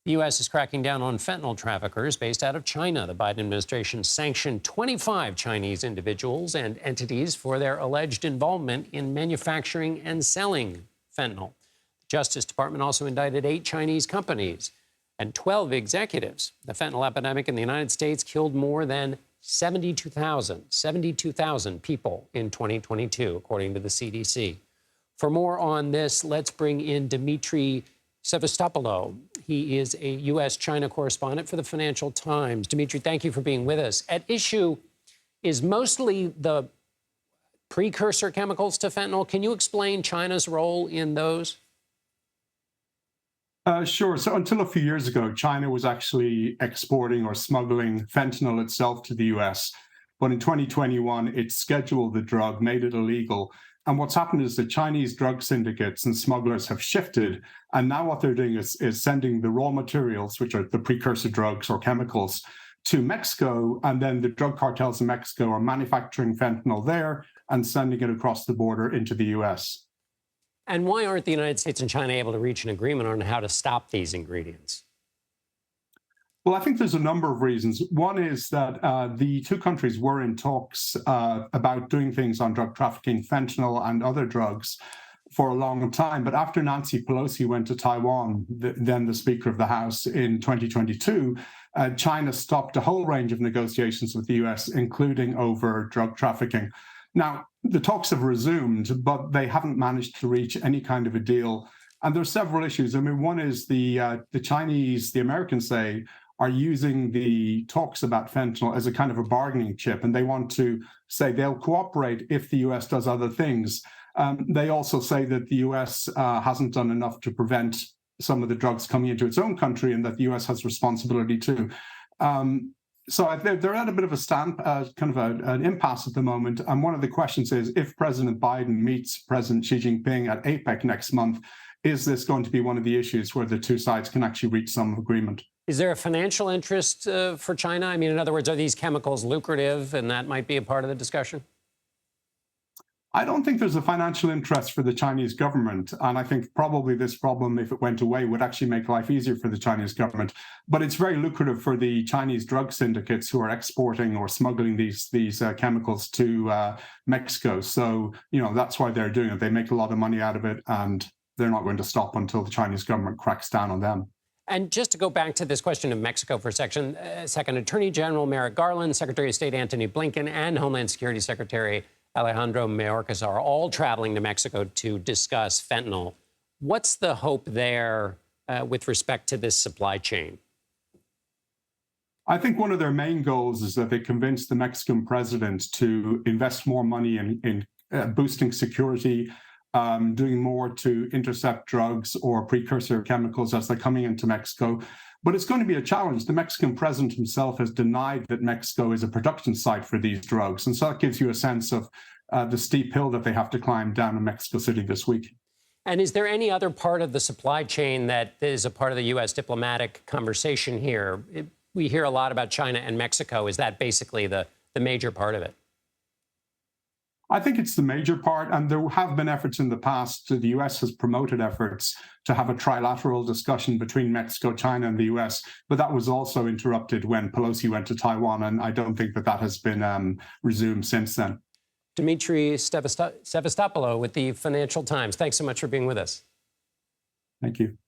The U.S. is cracking down on fentanyl traffickers based out of China. The Biden administration sanctioned 25 Chinese individuals and entities for their alleged involvement in manufacturing and selling fentanyl. The Justice Department also indicted 8 Chinese companies and 12 executives. The fentanyl epidemic in the United States killed more than 72,000 people in 2022, according to the CDC. For more on this, let's bring in Demetri Sevastopulo. He is a U.S. China correspondent for the Financial Times. Demetri, thank you for being with us. At issue is mostly the precursor chemicals to fentanyl. Can you explain China's role in those? Sure. So until a few years ago, China was actually exporting or smuggling fentanyl itself to the U.S. But in 2021, it scheduled the drug, made it illegal. And what's happened is the Chinese drug syndicates and smugglers have shifted. And now what they're doing is sending the raw materials, which are the precursor drugs or chemicals, to Mexico. And then the drug cartels in Mexico are manufacturing fentanyl there and sending it across the border into the U.S. And why aren't the United States and China able to reach an agreement on how to stop these ingredients? Well, I think there's a number of reasons. One is that the two countries were in talks about doing things on drug trafficking, fentanyl and other drugs for a long time. But after Nancy Pelosi went to Taiwan, then the Speaker of the House, in 2022, China stopped a whole range of negotiations with the U.S., including over drug trafficking. Now, the talks have resumed, but they haven't managed to reach any kind of a deal. And there's several issues. I mean, one is the Americans say, are using the talks about fentanyl as a kind of a bargaining chip, and they want to say they'll cooperate if the U.S. does other things. They also say that the U.S. Hasn't done enough to prevent some of the drugs coming into its own country, and that the U.S. has responsibility too. So they're at a bit of a an impasse at the moment. And one of the questions is, if President Biden meets President Xi Jinping at APEC next month, is this going to be one of the issues where the two sides can actually reach some agreement? Is there a financial interest for China? I mean, in other words, are these chemicals lucrative, and that might be a part of the discussion? I don't think there's a financial interest for the Chinese government. And I think probably this problem, if it went away, would actually make life easier for the Chinese government. But it's very lucrative for the Chinese drug syndicates who are exporting or smuggling these chemicals to Mexico. So, that's why they're doing it. They make a lot of money out of it, and they're not going to stop until the Chinese government cracks down on them. And just to go back to this question of Mexico for a second, Attorney General Merrick Garland, Secretary of State Antony Blinken, and Homeland Security Secretary Alejandro Mayorkas are all traveling to Mexico to discuss fentanyl. What's the hope there with respect to this supply chain? I think one of their main goals is that they convince the Mexican president to invest more money in boosting security, doing more to intercept drugs or precursor chemicals as they're coming into Mexico. But it's going to be a challenge. The Mexican president himself has denied that Mexico is a production site for these drugs. And so that gives you a sense of the steep hill that they have to climb down in Mexico City this week. And is there any other part of the supply chain that is a part of the U.S. diplomatic conversation here? We hear a lot about China and Mexico. Is that basically the major part of it? I think it's the major part, and there have been efforts in the past. The U.S. has promoted efforts to have a trilateral discussion between Mexico, China, and the U.S., but that was also interrupted when Pelosi went to Taiwan, and I don't think that has been resumed since then. Demetri Sevastopulo with the Financial Times. Thanks so much for being with us. Thank you.